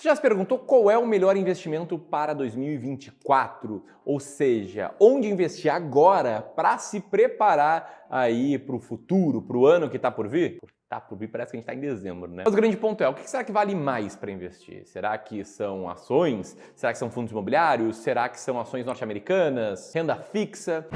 Você já se perguntou qual é o melhor investimento para 2024? Ou seja, onde investir agora para se preparar aí para o futuro, para o ano que está por vir? Tá por vir, parece que a gente está em dezembro, né? Mas o grande ponto é, o que será que vale mais para investir? Será que são ações? Será que são fundos imobiliários? Será que são ações norte-americanas? Renda fixa?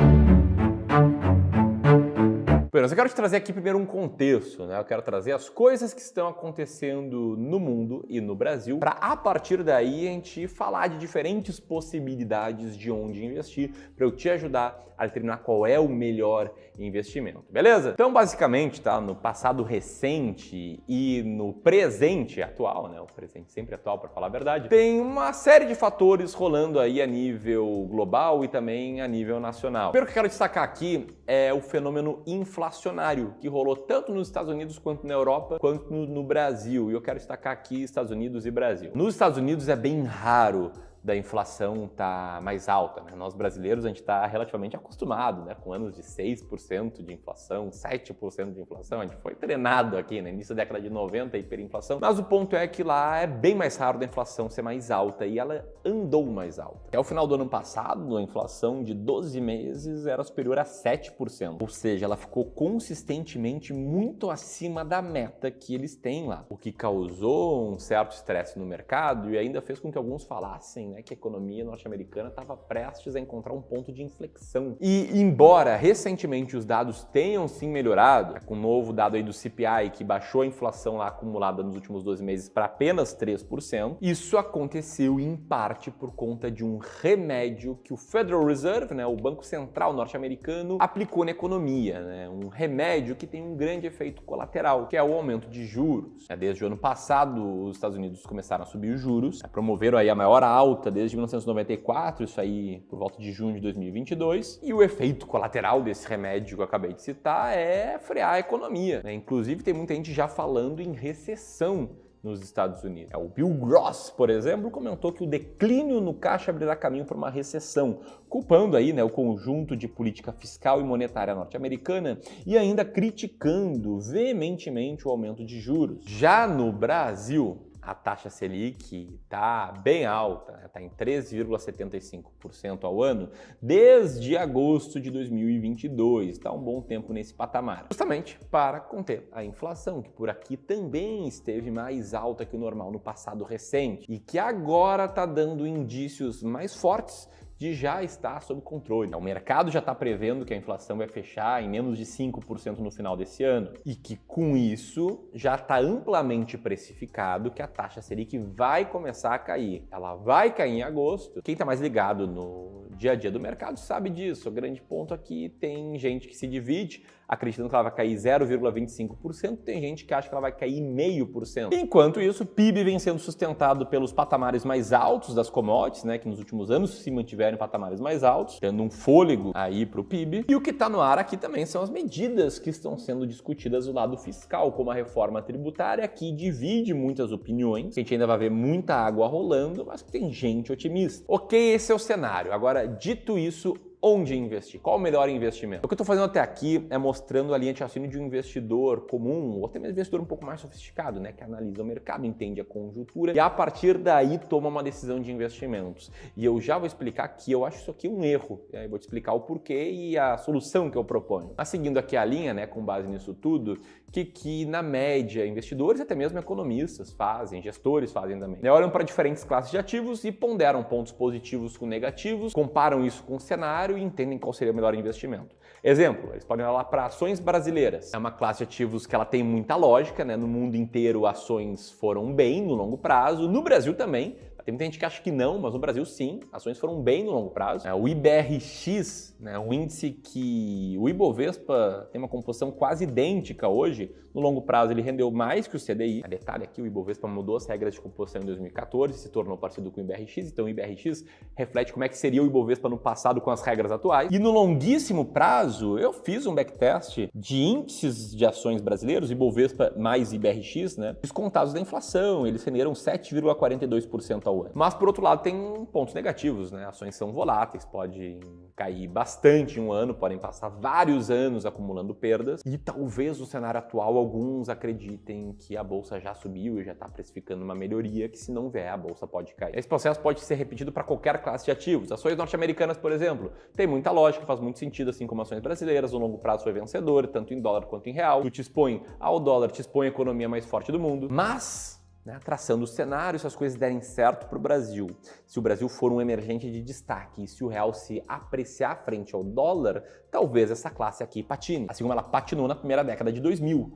Mas eu quero te trazer aqui primeiro um contexto, né? Eu quero trazer as coisas que estão acontecendo no mundo e no Brasil para a partir daí a gente falar de diferentes possibilidades de onde investir para eu te ajudar a determinar qual é o melhor investimento, beleza? Então, basicamente, tá? No passado recente e no presente atual, né? O presente sempre atual, para falar a verdade, tem uma série de fatores rolando aí a nível global e também a nível nacional. O primeiro que eu quero destacar aqui é o fenômeno inflacionário que rolou tanto nos Estados Unidos quanto na Europa quanto no Brasil. E eu quero destacar aqui Estados Unidos e Brasil. Nos Estados Unidos é bem raro da inflação tá mais alta, né? Nós brasileiros, a gente está relativamente acostumado, né? Com anos de 6% de inflação, 7% de inflação, a gente foi treinado aqui, no início da década de 90, hiperinflação, mas o ponto é que lá é bem mais raro da inflação ser mais alta e ela andou mais alta. Até o final do ano passado, a inflação de 12 meses era superior a 7%, ou seja, ela ficou consistentemente muito acima da meta que eles têm lá, o que causou um certo estresse no mercado e ainda fez com que alguns falassem que a economia norte-americana estava prestes a encontrar um ponto de inflexão. E embora recentemente os dados tenham sim melhorado, com o novo dado aí do CPI que baixou a inflação lá acumulada nos últimos 12 meses para apenas 3%, isso aconteceu em parte por conta de um remédio que o Federal Reserve, né, o Banco Central norte-americano, aplicou na economia, né, um remédio que tem um grande efeito colateral, que é o aumento de juros. Desde o ano passado, os Estados Unidos começaram a subir os juros, promoveram aí a maior alta desde 1994, isso aí por volta de junho de 2022, e o efeito colateral desse remédio que eu acabei de citar é frear a economia, né? Inclusive tem muita gente já falando em recessão nos Estados Unidos. O Bill Gross, por exemplo, comentou que o declínio no caixa abrirá caminho para uma recessão, culpando aí, né, o conjunto de política fiscal e monetária norte-americana e ainda criticando veementemente o aumento de juros. Já no Brasil, a taxa Selic está bem alta, está em 13,75% ao ano desde agosto de 2022, está um bom tempo nesse patamar, justamente para conter a inflação, que por aqui também esteve mais alta que o normal no passado recente e que agora está dando indícios mais fortes de já estar sob controle. O mercado já está prevendo que a inflação vai fechar em menos de 5% no final desse ano e que com isso já está amplamente precificado que a taxa Selic vai começar a cair. Ela vai cair em agosto. Quem está mais ligado no dia a dia do mercado sabe disso. O grande ponto aqui tem gente que se divide acreditando que ela vai cair 0,25%, tem gente que acha que ela vai cair 0,5%. Enquanto isso, o PIB vem sendo sustentado pelos patamares mais altos das commodities, né, que nos últimos anos se mantiveram em patamares mais altos, dando um fôlego aí para o PIB. E o que está no ar aqui também são as medidas que estão sendo discutidas do lado fiscal, como a reforma tributária, que divide muitas opiniões. A gente ainda vai ver muita água rolando, mas tem gente otimista. Ok, esse é o cenário. Agora, dito isso, onde investir? Qual o melhor investimento? O que eu estou fazendo até aqui é mostrando a linha de raciocínio de um investidor comum, ou até mesmo investidor um pouco mais sofisticado, né, que analisa o mercado, entende a conjuntura e a partir daí toma uma decisão de investimentos. E eu já vou explicar que eu acho isso aqui um erro. Eu vou te explicar o porquê e a solução que eu proponho. Mas seguindo aqui a linha, né, com base nisso tudo, que na média investidores e até mesmo economistas fazem, gestores fazem também. Olham para diferentes classes de ativos e ponderam pontos positivos com negativos, comparam isso com o cenário e entendem qual seria o melhor investimento. Exemplo, eles podem olhar para ações brasileiras. É uma classe de ativos que ela tem muita lógica, né? No mundo inteiro ações foram bem no longo prazo, no Brasil também. Tem muita gente que acha que não, mas no Brasil sim, ações foram bem no longo prazo. O IBRX, né, um índice que o Ibovespa tem uma composição quase idêntica hoje, no longo prazo ele rendeu mais que o CDI. Detalhe aqui, o Ibovespa mudou as regras de composição em 2014, se tornou parecido com o IBRX, então o IBRX reflete como é que seria o Ibovespa no passado com as regras atuais. E no longuíssimo prazo, eu fiz um backtest de índices de ações brasileiros, Ibovespa mais IBRX, né, descontados da inflação, eles renderam 7,42% ao ao ano. Mas, por outro lado, tem pontos negativos, né? Ações são voláteis, podem cair bastante em um ano, podem passar vários anos acumulando perdas e talvez no cenário atual alguns acreditem que a bolsa já subiu e já está precificando uma melhoria, que se não vier a bolsa pode cair. Esse processo pode ser repetido para qualquer classe de ativos. Ações norte-americanas, por exemplo, tem muita lógica, faz muito sentido, assim como ações brasileiras, no longo prazo foi vencedor, tanto em dólar quanto em real. Tu te expõe ao dólar, te expõe à economia mais forte do mundo, mas traçando o cenário, se as coisas derem certo para o Brasil, se o Brasil for um emergente de destaque e se o real se apreciar frente ao dólar, talvez essa classe aqui patine, assim como ela patinou na primeira década de 2000,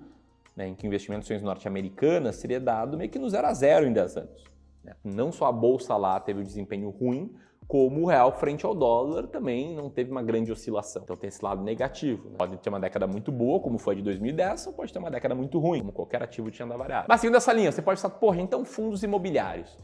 em que o investimento em ações norte-americanas seria dado meio que no 0 a 0 em 10 anos. Não só a bolsa lá teve um desempenho ruim, como o real frente ao dólar também não teve uma grande oscilação. Então tem esse lado negativo. Pode ter uma década muito boa, como foi a de 2010, ou pode ter uma década muito ruim, como qualquer ativo de renda variável. Mas seguindo essa linha, você pode pensar, então fundos imobiliários.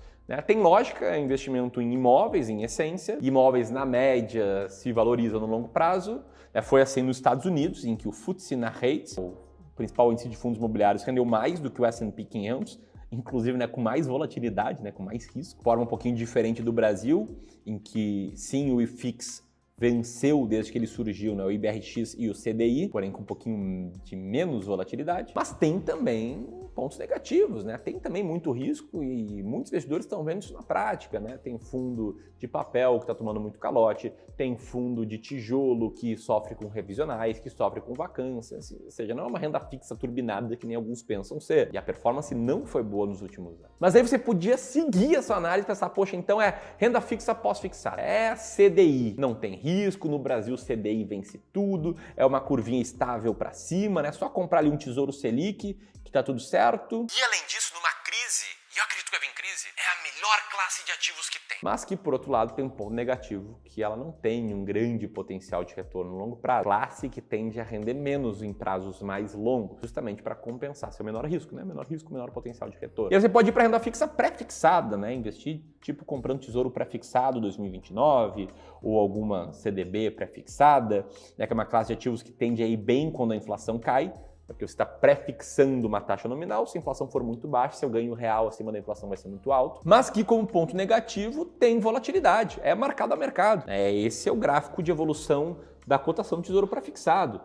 Tem lógica, investimento em imóveis, em essência. Imóveis, na média, se valorizam no longo prazo. Foi assim nos Estados Unidos, em que o FTSE Nareit, o principal índice de fundos imobiliários, rendeu mais do que o S&P 500, inclusive com mais volatilidade, com mais risco. Forma um pouquinho diferente do Brasil, em que sim, o IFIX venceu desde que ele surgiu, o IBRX e o CDI, porém com um pouquinho de menos volatilidade. Mas tem também pontos negativos, tem também muito risco e muitos investidores estão vendo isso na prática. Tem fundo de papel que está tomando muito calote, tem fundo de tijolo que sofre com revisionais, que sofre com vacâncias, ou seja, não é uma renda fixa turbinada que nem alguns pensam ser. E a performance não foi boa nos últimos anos. Mas aí você podia seguir a sua análise e pensar, poxa, então é renda fixa pós-fixada, é CDI, não tem risco, no Brasil o CDI vence tudo, é uma curvinha estável para cima, é só comprar ali um Tesouro Selic que tá tudo certo. E além disso, numa crise, e eu acredito que vai vir crise, é a melhor classe de ativos que tem. Mas que, por outro lado, tem um ponto negativo, que ela não tem um grande potencial de retorno no longo prazo. Classe que tende a render menos em prazos mais longos, justamente para compensar seu menor risco, Menor risco, menor potencial de retorno. E aí você pode ir para renda fixa pré-fixada, Investir tipo comprando tesouro pré-fixado 2029 ou alguma CDB pré-fixada, que é uma classe de ativos que tende a ir bem quando a inflação cai, porque você está pré-fixando uma taxa nominal. Se a inflação for muito baixa, seu ganho real acima da inflação vai ser muito alto. Mas que, como ponto negativo, tem volatilidade. É marcado a mercado. Esse é o gráfico de evolução da cotação do tesouro pré-fixado.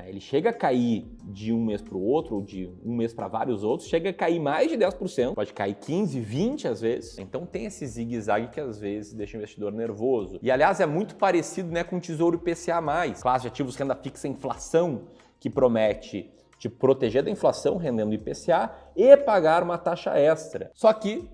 Ele chega a cair de um mês para o outro, ou de um mês para vários outros, chega a cair mais de 10%, pode cair 15%, 20% às vezes. Então tem esse zigue-zague que às vezes deixa o investidor nervoso. E aliás é muito parecido com o Tesouro IPCA+, classe de ativos renda fixa inflação, que promete te proteger da inflação rendendo IPCA e pagar uma taxa extra. Só que,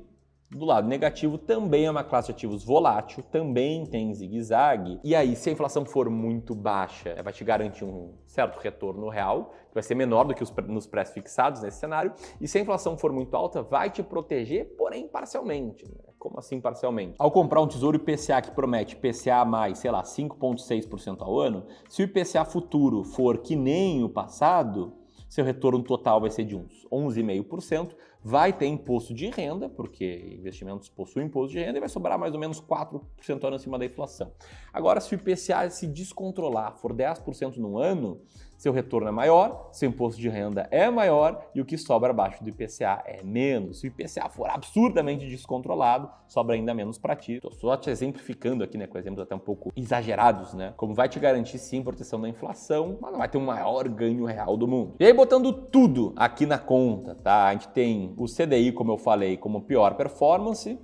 do lado negativo, também é uma classe de ativos volátil, também tem zigue-zague. E aí, se a inflação for muito baixa, vai te garantir um certo retorno real, que vai ser menor do que nos pré-fixados nesse cenário. E se a inflação for muito alta, vai te proteger, porém parcialmente. Como assim parcialmente? Ao comprar um tesouro IPCA que promete IPCA mais, 5,6% ao ano, se o IPCA futuro for que nem o passado, seu retorno total vai ser de uns 11,5%, vai ter imposto de renda, porque investimentos possuem imposto de renda, e vai sobrar mais ou menos 4% ao ano acima da inflação. Agora, se o IPCA se descontrolar, for 10% no ano, seu retorno é maior, seu imposto de renda é maior e o que sobra abaixo do IPCA é menos. Se o IPCA for absurdamente descontrolado, sobra ainda menos para ti. Estou só te exemplificando aqui, com exemplos até um pouco exagerados, como vai te garantir sim proteção da inflação, mas não vai ter um maior ganho real do mundo. E aí, botando tudo aqui na conta, a gente tem o CDI, como eu falei, como pior performance.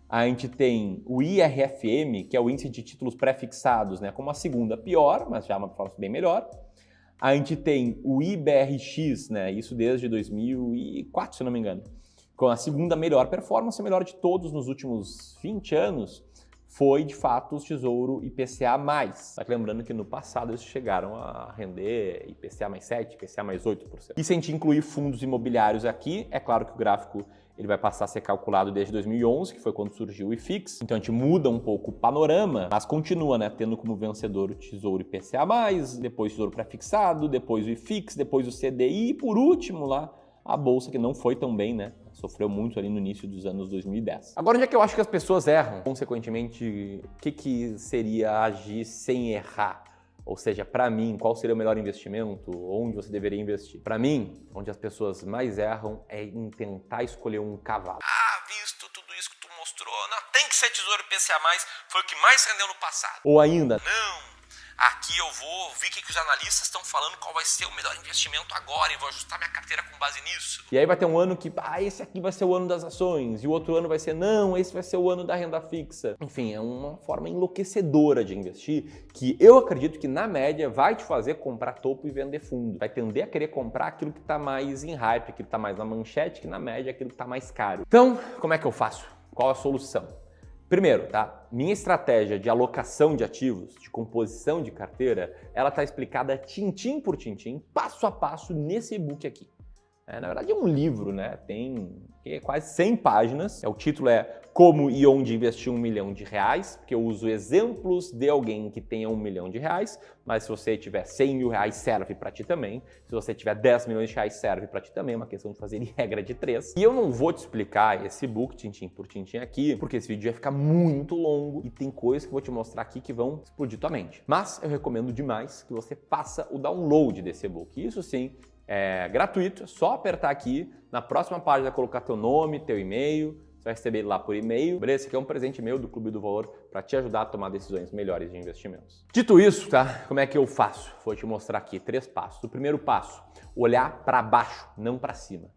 A gente tem o IRFM, que é o índice de títulos pré-fixados, como a segunda pior, mas já uma performance bem melhor. A gente tem o IBRX, isso desde 2004, se não me engano, com a segunda melhor performance, a melhor de todos nos últimos 20 anos, foi de fato o Tesouro IPCA+. Só que lembrando que no passado eles chegaram a render IPCA mais 7%, IPCA mais 8%. E se a gente incluir fundos imobiliários aqui, é claro que o gráfico ele vai passar a ser calculado desde 2011, que foi quando surgiu o IFIX. Então a gente muda um pouco o panorama, mas continua tendo como vencedor o Tesouro IPCA+, depois o Tesouro Pré-fixado, depois o IFIX, depois o CDI e por último lá a Bolsa, que não foi tão bem, sofreu muito ali no início dos anos 2010. Agora, onde é que eu acho que as pessoas erram? Consequentemente, o que seria agir sem errar? Ou seja, para mim, qual seria o melhor investimento? Onde você deveria investir? Para mim, onde as pessoas mais erram é em tentar escolher um cavalo. Visto tudo isso que tu mostrou, não, tem que ser Tesouro IPCA+, foi o que mais rendeu no passado. Ou ainda, Não, aqui eu vou ver o que os analistas estão falando, qual vai ser o melhor investimento agora e vou ajustar minha carteira com base nisso. e aí vai ter um ano que, esse aqui vai ser o ano das ações, e o outro ano vai ser, não, esse vai ser o ano da renda fixa. Enfim, é uma forma enlouquecedora de investir, que eu acredito que na média vai te fazer comprar topo e vender fundo. Vai tender a querer comprar aquilo que está mais em hype, aquilo que está mais na manchete, que na média é aquilo que está mais caro. Então, como é que eu faço? Qual a solução? Primeiro, tá? Minha estratégia de alocação de ativos, de composição de carteira, ela está explicada tintim por tintim, passo a passo nesse e-book aqui. Na verdade é um livro, né? Tem quase 100 páginas. O título é Como e Onde Investir R$1 Milhão, porque eu uso exemplos de alguém que tenha R$1 milhão, mas se você tiver R$100 mil serve para ti também. Se você tiver R$10 milhões serve para ti também, é uma questão de fazer em regra de 3. E eu não vou te explicar esse e-book tintim por tintim aqui, porque esse vídeo vai ficar muito longo e tem coisas que eu vou te mostrar aqui que vão explodir tua mente. Mas eu recomendo demais que você faça o download desse e-book. Isso sim, é gratuito, é só apertar aqui, na próxima página colocar teu nome, teu e-mail, você vai receber ele lá por e-mail. Beleza? Esse aqui é um presente meu do Clube do Valor para te ajudar a tomar decisões melhores de investimentos. Dito isso, tá? Como é que eu faço? Vou te mostrar aqui 3 passos. O primeiro passo, olhar para baixo, não para cima.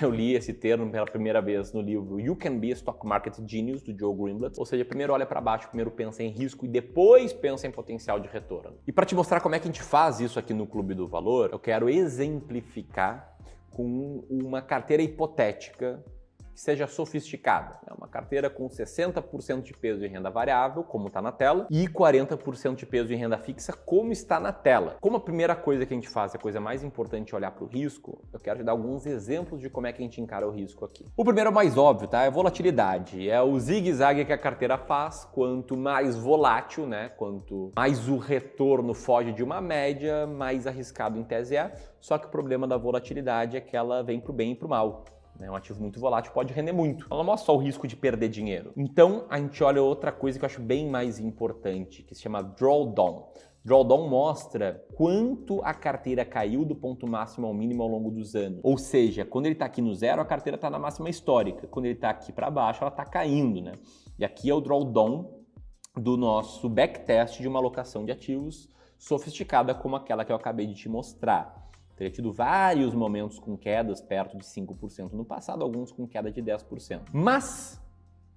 Eu li esse termo pela primeira vez no livro You Can Be a Stock Market Genius, do Joe Greenblatt. Ou seja, primeiro olha para baixo, primeiro pensa em risco e depois pensa em potencial de retorno. E para te mostrar como é que a gente faz isso aqui no Clube do Valor, eu quero exemplificar com uma carteira hipotética que seja sofisticada. É uma carteira com 60% de peso em renda variável, como está na tela, e 40% de peso em renda fixa, como está na tela. Como a primeira coisa que a gente faz, a coisa mais importante é olhar para o risco, eu quero te dar alguns exemplos de como é que a gente encara o risco aqui. O primeiro é o mais óbvio, tá? É a volatilidade. É o zigue-zague que a carteira faz. Quanto mais volátil, né? Quanto mais o retorno foge de uma média, mais arriscado em tese é. Só que o problema da volatilidade é que ela vem para o bem e para o mal. Um ativo muito volátil pode render muito. Ela não mostra só o risco de perder dinheiro. Então, a gente olha outra coisa que eu acho bem mais importante, que se chama drawdown. Drawdown mostra quanto a carteira caiu do ponto máximo ao mínimo ao longo dos anos. Ou seja, quando ele está aqui no zero, a carteira está na máxima histórica. Quando ele está aqui para baixo, ela está caindo, né? E aqui é o drawdown do nosso backtest de uma alocação de ativos sofisticada como aquela que eu acabei de te mostrar. Teria tido vários momentos com quedas perto de 5% no passado, alguns com queda de 10%. Mas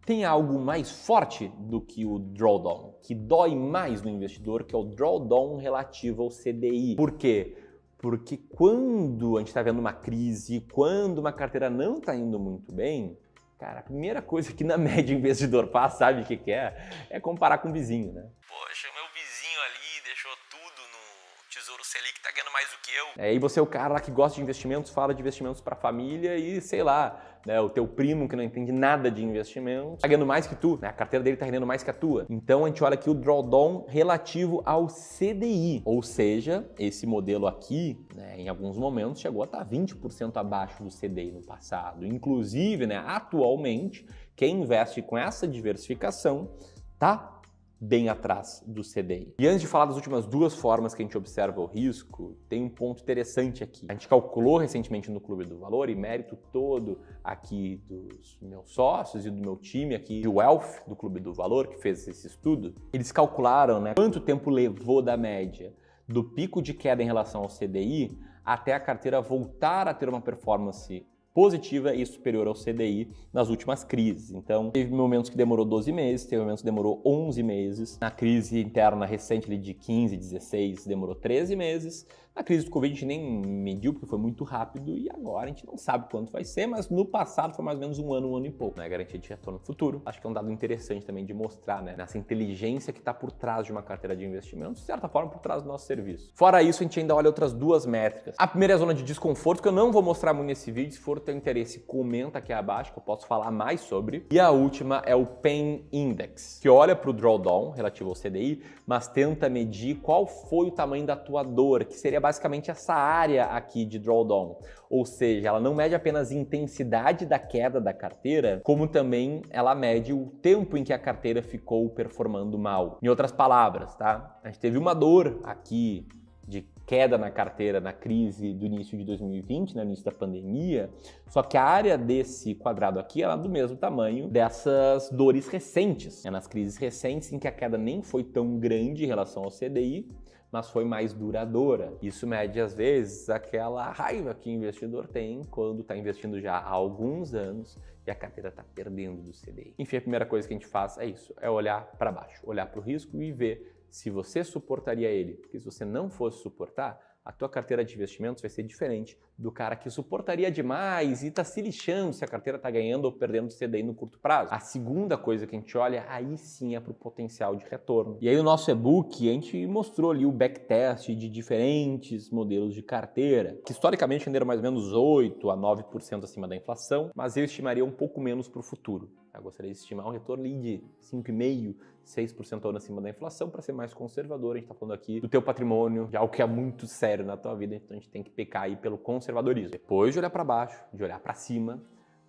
tem algo mais forte do que o drawdown, que dói mais no investidor, que é o drawdown relativo ao CDI. Por quê? Porque quando a gente está vendo uma crise, quando uma carteira não está indo muito bem, cara, a primeira coisa que na média o investidor faz, sabe o que é? É comparar com o vizinho, né? Poxa, meu vizinho ali deixou tudo no Tesouro Selic, tá ganhando mais do que eu. E você é o cara lá que gosta de investimentos, fala de investimentos para a família e, sei lá, né, o teu primo que não entende nada de investimentos tá ganhando mais que tu, né? A carteira dele tá rendendo mais que a tua. Então a gente olha aqui o drawdown relativo ao CDI, ou seja, esse modelo aqui, né, em alguns momentos chegou a estar 20% abaixo do CDI no passado. Inclusive, né, atualmente, quem investe com essa diversificação tá bem atrás do CDI. E antes de falar das últimas 2 formas que a gente observa o risco, tem um ponto interessante aqui. A gente calculou recentemente no Clube do Valor, e mérito todo aqui dos meus sócios e do meu time aqui de Wealth, do Clube do Valor, que fez esse estudo. Eles calcularam, né, quanto tempo levou da média do pico de queda em relação ao CDI até a carteira voltar a ter uma performance positiva e superior ao CDI nas últimas crises. Então, teve momentos que demorou 12 meses, teve momentos que demorou 11 meses. Na crise interna recente ali de 15, 16, demorou 13 meses. Na crise do Covid a gente nem mediu porque foi muito rápido e agora a gente não sabe quanto vai ser, mas no passado foi mais ou menos um ano e pouco, né? Garantia de retorno no futuro. Acho que é um dado interessante também de mostrar, né? Nessa inteligência que está por trás de uma carteira de investimentos, de certa forma por trás do nosso serviço. Fora isso, a gente ainda olha outras 2 métricas. A primeira é a zona de desconforto, que eu não vou mostrar muito nesse vídeo. Se for teu interesse, comenta aqui abaixo que eu posso falar mais sobre. E a última é o Pain Index, que olha para o drawdown relativo ao CDI, mas tenta medir qual foi o tamanho da tua dor, que seria basicamente essa área aqui de drawdown. Ou seja, ela não mede apenas a intensidade da queda da carteira, como também ela mede o tempo em que a carteira ficou performando mal. Em outras palavras, tá? A gente teve uma dor aqui de queda na carteira na crise do início de 2020, né, no início da pandemia, só que a área desse quadrado aqui ela é do mesmo tamanho dessas dores recentes, nas crises recentes em que a queda nem foi tão grande em relação ao CDI, mas foi mais duradoura. Isso mede, às vezes, aquela raiva que o investidor tem quando está investindo já há alguns anos e a carteira está perdendo do CDI. Enfim, a primeira coisa que a gente faz é isso, é olhar para baixo, olhar para o risco e ver se você suportaria ele. Porque se você não fosse suportar, a tua carteira de investimentos vai ser diferente do cara que suportaria demais e está se lixando se a carteira está ganhando ou perdendo CDI no curto prazo. A segunda coisa que a gente olha, aí sim é para o potencial de retorno. E aí o nosso e-book, a gente mostrou ali o backtest de diferentes modelos de carteira, que historicamente renderam mais ou menos 8 a 9% acima da inflação, mas eu estimaria um pouco menos para o futuro. Eu gostaria de estimar um retorno de 5,5%, 6% ao ano acima da inflação, para ser mais conservador. A gente está falando aqui do teu patrimônio, de algo que é muito sério na tua vida, então a gente tem que pecar aí pelo conservadorismo. Depois de olhar para baixo, de olhar para cima,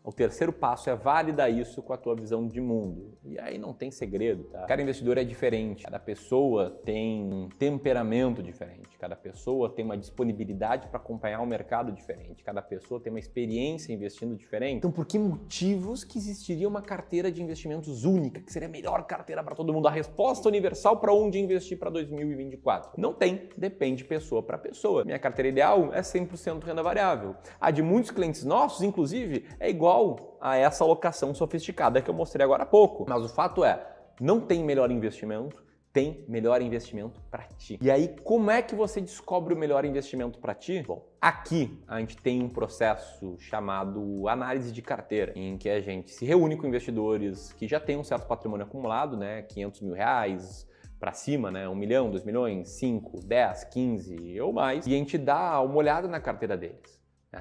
o terceiro passo é validar isso com a tua visão de mundo. E aí não tem segredo, tá? Cada investidor é diferente, cada pessoa tem um temperamento diferente, cada pessoa tem uma disponibilidade para acompanhar o mercado diferente, cada pessoa tem uma experiência investindo diferente. Então, por que motivos que existiria uma carteira de investimentos única, que seria a melhor carteira para todo mundo? A resposta universal para onde investir para 2024? Não tem, depende pessoa para pessoa. Minha carteira ideal é 100% renda variável. A de muitos clientes nossos, inclusive, é igual a essa alocação sofisticada que eu mostrei agora há pouco. Mas o fato é, não tem melhor investimento, tem melhor investimento para ti. E aí, como é que você descobre o melhor investimento para ti? Bom, aqui a gente tem um processo chamado análise de carteira, em que a gente se reúne com investidores que já têm um certo patrimônio acumulado, né, 500 mil reais, para cima, né? 1 milhão, 2 milhões, 5, 10, 15 ou mais, e a gente dá uma olhada na carteira deles.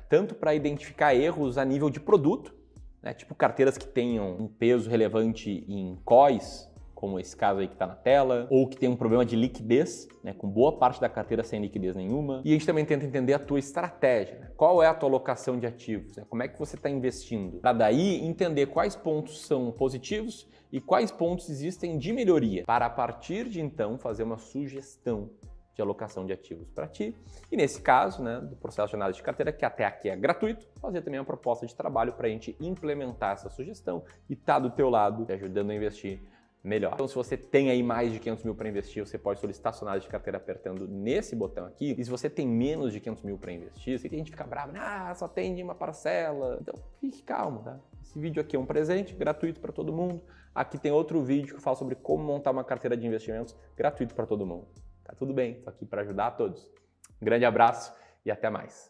Tanto para identificar erros a nível de produto, né, tipo carteiras que tenham um peso relevante em COIs, como esse caso aí que está na tela, ou que tem um problema de liquidez, né, com boa parte da carteira sem liquidez nenhuma. E a gente também tenta entender a tua estratégia, né? Qual é a tua alocação de ativos, né? Como é que você está investindo, para daí entender quais pontos são positivos e quais pontos existem de melhoria, para a partir de então fazer uma sugestão de alocação de ativos para ti. E nesse caso, né, do processo de análise de carteira, que até aqui é gratuito, fazer também uma proposta de trabalho para a gente implementar essa sugestão e estar do teu lado, te ajudando a investir melhor. Então, se você tem aí mais de 500 mil para investir, você pode solicitar sua análise de carteira apertando nesse botão aqui. E se você tem menos de 500 mil para investir, sei que a gente fica bravo, só tem de uma parcela. Então, fique calmo, tá? Esse vídeo aqui é um presente gratuito para todo mundo. Aqui tem outro vídeo que eu falo sobre como montar uma carteira de investimentos gratuito para todo mundo. Tá tudo bem, estou aqui para ajudar a todos. Um grande abraço e até mais.